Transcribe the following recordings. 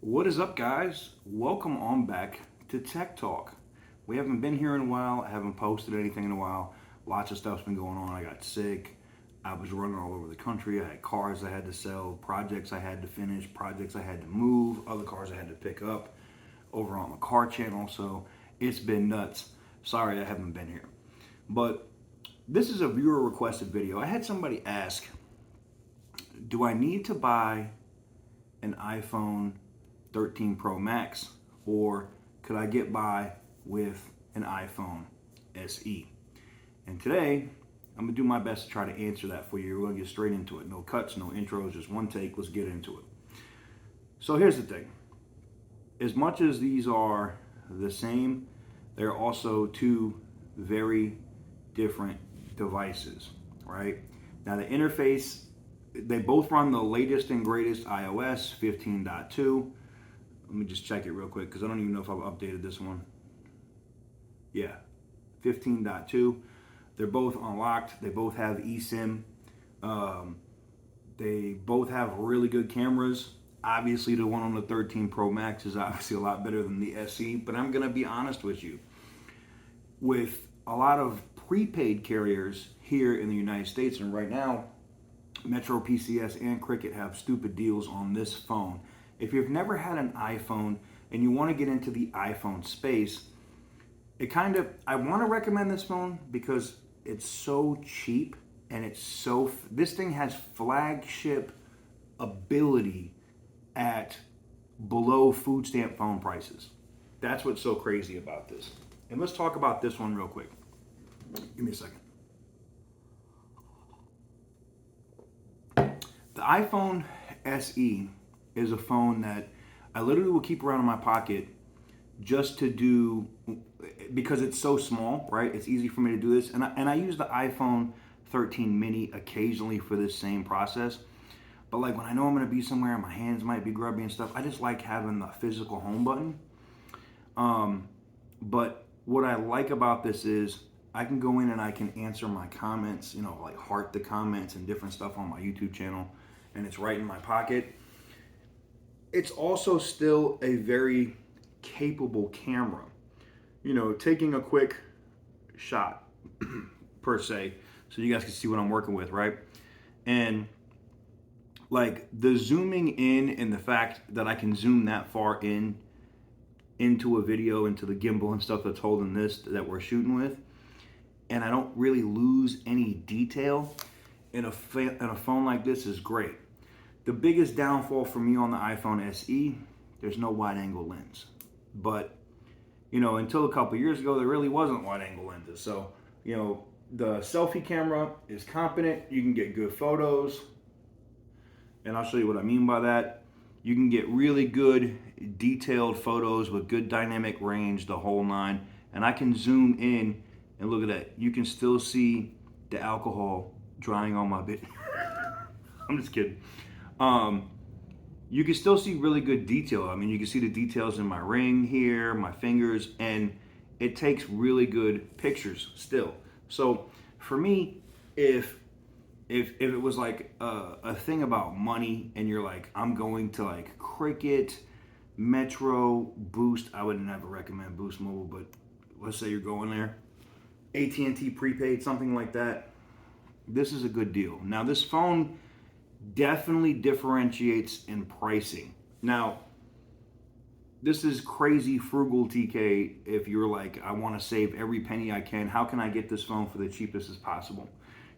What is up, guys? Welcome on back to Tech Talk. We haven't been here in a while. I haven't posted anything in a while. Lots of stuff's been going on. I got sick. I was running all over the country. I had cars I had to sell, projects I had to finish, projects I had to move, other cars I had to pick up over on the car channel. So it's been nuts. Sorry I haven't been here. But this is a viewer requested video. I had somebody ask, do I need to buy an iPhone 13 Pro Max, or could I get by with an iPhone SE? And today, I'm gonna do my best to try to answer that for you. We're gonna get straight into it. No cuts, no intros, just one take. Let's get into it. So here's the thing. As much as these are the same, they're also two very different devices, right? Now the interface, they both run the latest and greatest iOS 15.2. Let me just check it real quick because I don't even know if I've updated this one. Yeah, 15.2. They're both unlocked. They both have eSIM. They both have really good cameras. Obviously, the one on the 13 Pro Max is obviously a lot better than the SE, but I'm going to be honest with you. With a lot of prepaid carriers here in the United States, and right now, Metro PCS and Cricket have stupid deals on this phone. If you've never had an iPhone and you want to get into the iPhone space, I want to recommend this phone because it's so cheap and this thing has flagship ability at below food stamp phone prices. That's what's so crazy about this. And let's talk about this one real quick. Give me a second. The iPhone SE is a phone that I literally will keep around in my pocket just to do, because it's so small, right? It's easy for me to do this. And I use the iPhone 13 mini occasionally for this same process. But like when I know I'm going to be somewhere and my hands might be grubby and stuff, I just like having the physical home button. But what I like about this is I can go in and I can answer my comments, like heart the comments and different stuff on my YouTube channel, and it's right in my pocket. It's also still a very capable camera. Taking a quick shot per se, so you guys can see what I'm working with, right? And like the zooming in and the fact that I can zoom that far into a video, into the gimbal and stuff that's holding this that we're shooting with, and I don't really lose any detail in a phone like this is great. The biggest downfall for me on the iPhone SE, there's no wide angle lens. But, until a couple years ago, there really wasn't wide angle lenses. So, the selfie camera is competent. You can get good photos. And I'll show you what I mean by that. You can get really good detailed photos with good dynamic range, the whole nine. And I can zoom in and look at that. You can still see the alcohol drying on my bit. I'm just kidding. You can still see really good detail. I mean, you can see the details in my ring here, my fingers, and it takes really good pictures still. So for me, if it was like a thing about money and you're like, I'm going to like Cricket, Metro, Boost, I would never recommend Boost Mobile, but let's say you're going there, AT&T prepaid, something like that, this is a good deal. Now this phone definitely differentiates in pricing. Now, this is crazy frugal TK if you're like, I want to save every penny I can. How can I get this phone for the cheapest as possible?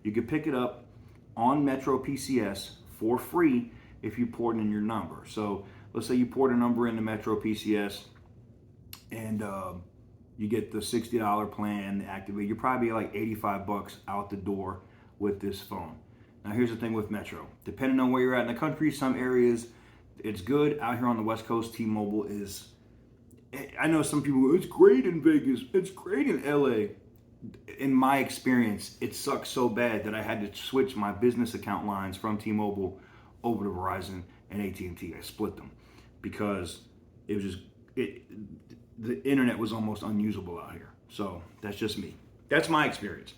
You can pick it up on Metro PCS for free if you port in your number. So let's say you port a number into Metro PCS and you get the $60 plan activated. You're probably like $85 out the door with this phone. Now here's the thing with Metro. Depending on where you're at in the country, some areas it's good. Out here on the West Coast, T-Mobile is, I know some people, it's great in Vegas, it's great in LA. In my experience, it sucks so bad that I had to switch my business account lines from T-Mobile over to Verizon and AT&T. I split them because it was just, the internet was almost unusable out here. So that's just me. That's my experience.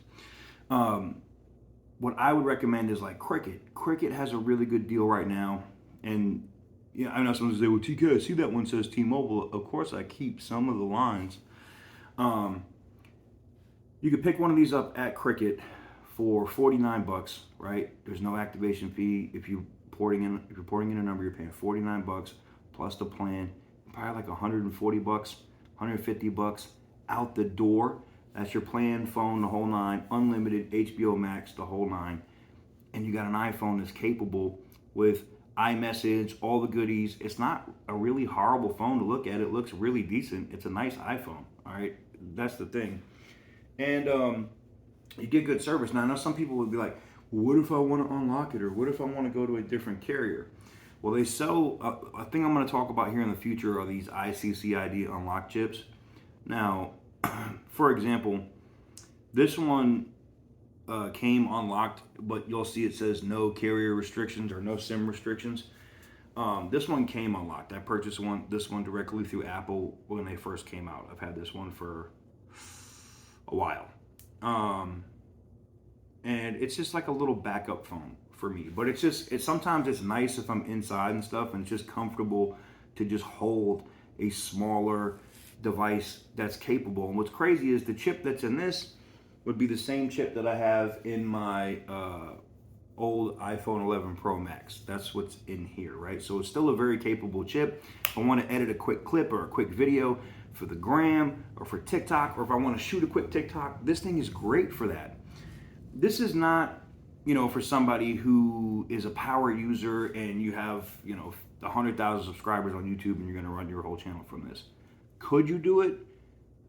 What I would recommend is like Cricket. Cricket has a really good deal right now, and Yeah, I know someone say, well, TK, I see that one says T-Mobile. Of course, I keep some of the lines. Um, you could pick one of these up at Cricket for 49 bucks, right? There's no activation fee. If you're porting in a number, you're paying 49 bucks plus the plan. Probably like 140 bucks, 150 bucks out the door. That's your plan, phone, the whole nine, unlimited HBO Max, the whole nine. And you got an iPhone that's capable with iMessage, all the goodies. It's not a really horrible phone to look at. It looks really decent. It's a nice iPhone. All right, that's the thing. And you get good service. Now, I know some people would be like, well, what if I want to unlock it, or what if I want to go to a different carrier? Well, they sell, a thing I'm going to talk about here in the future are these ICCID unlock chips. Now, for example, this one came unlocked, but you'll see it says no carrier restrictions or no SIM restrictions. This one came unlocked. I purchased this one directly through Apple when they first came out. I've had this one for a while. And it's just like a little backup phone for me. But sometimes it's nice if I'm inside and stuff, and it's just comfortable to just hold a smaller device that's capable. And what's crazy is the chip that's in this would be the same chip that I have in my old iPhone 11 Pro Max. That's what's in here, right? So it's still a very capable chip. If I want to edit a quick clip or a quick video for the gram or for TikTok, or if I want to shoot a quick TikTok, this thing is great for that. This is not, for somebody who is a power user and you have, 100,000 subscribers on YouTube and you're going to run your whole channel from this. Could you do it?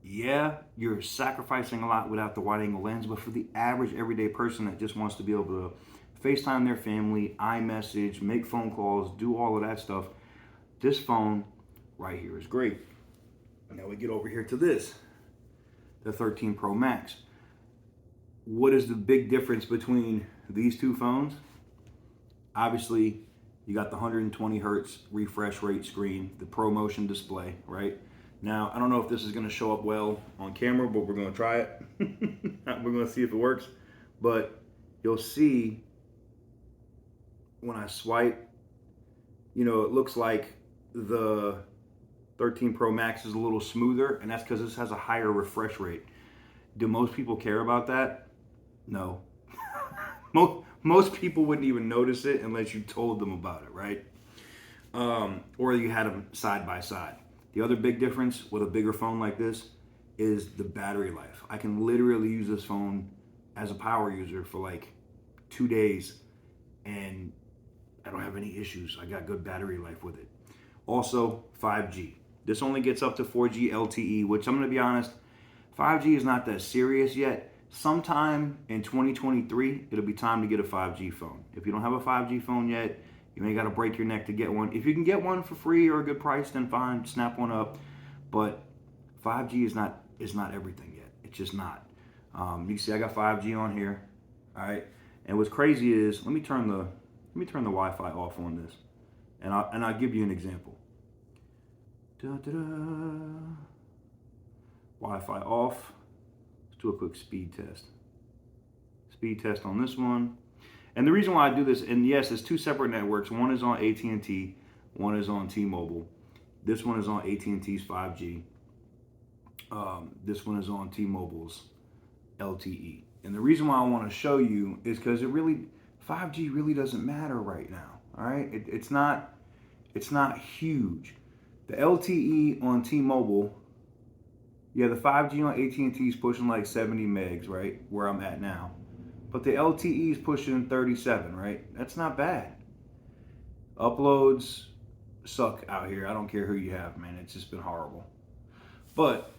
Yeah, you're sacrificing a lot without the wide angle lens, but for the average everyday person that just wants to be able to FaceTime their family, iMessage, make phone calls, do all of that stuff, this phone right here is great. Now we get over here to this, the 13 Pro Max. What is the big difference between these two phones? Obviously, you got the 120 hertz refresh rate screen, the ProMotion display, right? Now, I don't know if this is going to show up well on camera, but we're going to try it. We're going to see if it works. But you'll see when I swipe, it looks like the 13 Pro Max is a little smoother, and that's because this has a higher refresh rate. Do most people care about that? No. Most people wouldn't even notice it unless you told them about it, right? Or you had them side by side. The other big difference with a bigger phone like this is the battery life. I can literally use this phone as a power user for like 2 days and I don't have any issues. I got good battery life with it. Also, 5G. This only gets up to 4G LTE, which I'm going to be honest, 5G is not that serious yet. Sometime in 2023, it'll be time to get a 5G phone. If you don't have a 5G phone yet, you may got to break your neck to get one. If you can get one for free or a good price, then fine, snap one up. But 5G is not everything yet. It's just not. You can see I got 5G on here. All right. And what's crazy is let me turn the Wi-Fi off on this, and I'll give you an example. Wi-Fi off. Let's do a quick speed test. Speed test on this one. And the reason why I do this, and yes, it's two separate networks. One is on AT&T, one is on T-Mobile. This one is on AT&T's 5G. This one is on T-Mobile's LTE. And the reason why I want to show you is because 5G really doesn't matter right now. All right, it's not huge. The LTE on T-Mobile, the 5G on AT&T is pushing like 70 megs, right, where I'm at now. But the LTE is pushing 37, right? That's not bad. Uploads suck out here. I don't care who you have, man. It's just been horrible. But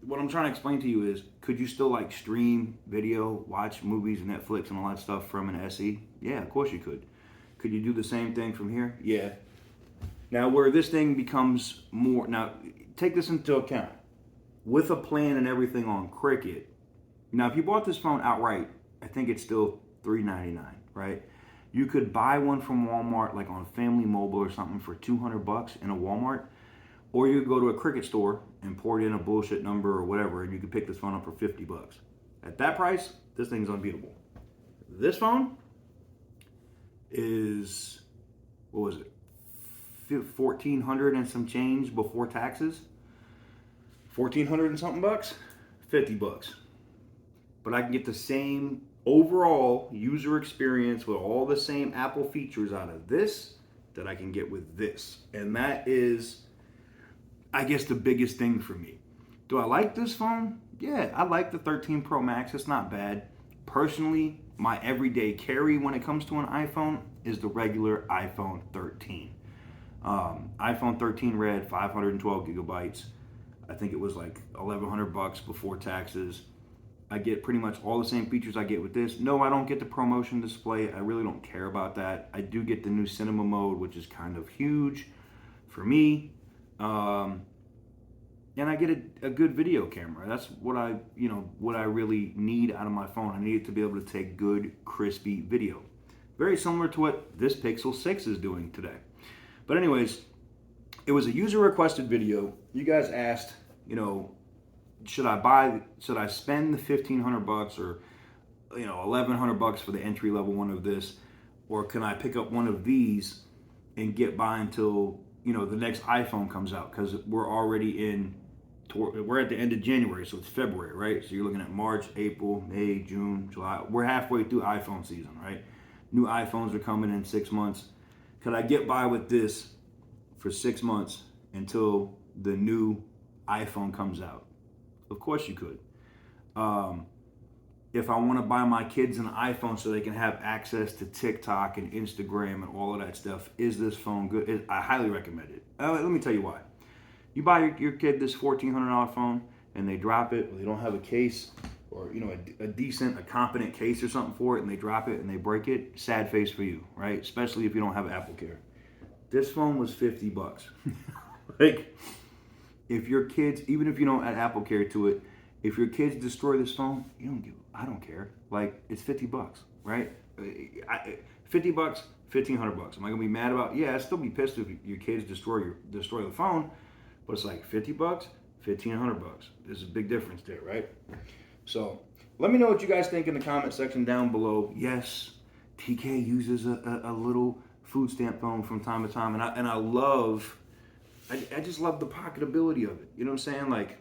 what I'm trying to explain to you is, could you still like stream video, watch movies, Netflix, and all that stuff from an SE? Yeah, of course you could. Could you do the same thing from here? Yeah. Now, where this thing becomes more, now take this into account. With a plan and everything on Cricket, now if you bought this phone outright, I think it's still $399, right? You could buy one from Walmart, like on Family Mobile or something, for $200 in a Walmart. Or you could go to a Cricket store and pour it in a bullshit number or whatever, and you could pick this phone up for $50. At that price, this thing's unbeatable. This phone is, what was it, $1,400 and some change before taxes. 1,400 and something bucks, $50. But I can get the same overall user experience with all the same Apple features out of this that I can get with this. And that is, I guess, the biggest thing for me. Do I like this phone? Yeah, I like the 13 Pro Max. It's not bad. Personally, my everyday carry when it comes to an iPhone is the regular iPhone 13. iPhone 13 Red, 512 gigabytes. I think it was like $1,100 before taxes. I get pretty much all the same features I get with this. No, I don't get the ProMotion display. I really don't care about that. I do get the new cinema mode, which is kind of huge for me. And I get a good video camera. That's what I really need out of my phone. I need it to be able to take good, crispy video. Very similar to what this Pixel 6 is doing today. But anyways, it was a user requested video. You guys asked, should I spend the $1,500 or $1,100 for the entry level one of this, or can I pick up one of these and get by until the next iPhone comes out? Because we're already we're at the end of January, so it's February, right? So you're looking at March, April, May, June, July. We're halfway through iPhone season, right? New iPhones are coming in 6 months. Could I get by with this for 6 months until the new iPhone comes out? Of course you could. If I want to buy my kids an iPhone so they can have access to TikTok and Instagram and all of that stuff, is this phone good? I highly recommend it. Let me tell you why. You buy your kid this $1,400 phone and they drop it, or they don't have a case, or a competent case or something for it, and they drop it and they break it. Sad face for you, right? Especially if you don't have Apple Care. This phone was $50. Like, if your kids, even if you don't add Apple Care to it, if your kids destroy this phone, I don't care. Like, it's $50, right? $50, $1,500. Am I gonna be mad about? Yeah, I'd still be pissed if your kids destroy the phone, but it's like $50, $1,500. There's a big difference there, right? So let me know what you guys think in the comment section down below. Yes, TK uses a little food stamp phone from time to time, and I just love the pocketability of it. You know what I'm saying? Like,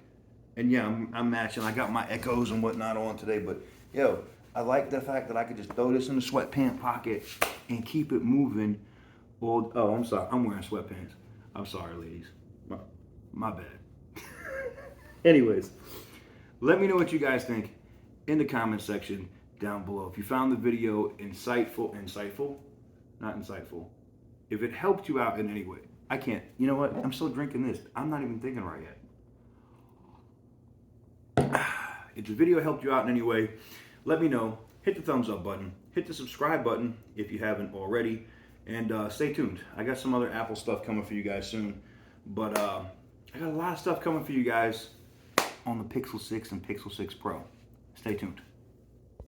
and yeah, I'm matching. I got my Echoes and whatnot on today, but I like the fact that I could just throw this in the sweatpant pocket and keep it moving. Well, I'm sorry, I'm wearing sweatpants. I'm sorry, ladies. My bad. Anyways, let me know what you guys think in the comment section down below. If you found the video insightful, not insightful. If it helped you out in any way. I can't. You know what? I'm still drinking this. I'm not even thinking right yet. If the video helped you out in any way, let me know. Hit the thumbs up button. Hit the subscribe button if you haven't already. And stay tuned. I got some other Apple stuff coming for you guys soon. But I got a lot of stuff coming for you guys on the Pixel 6 and Pixel 6 Pro. Stay tuned.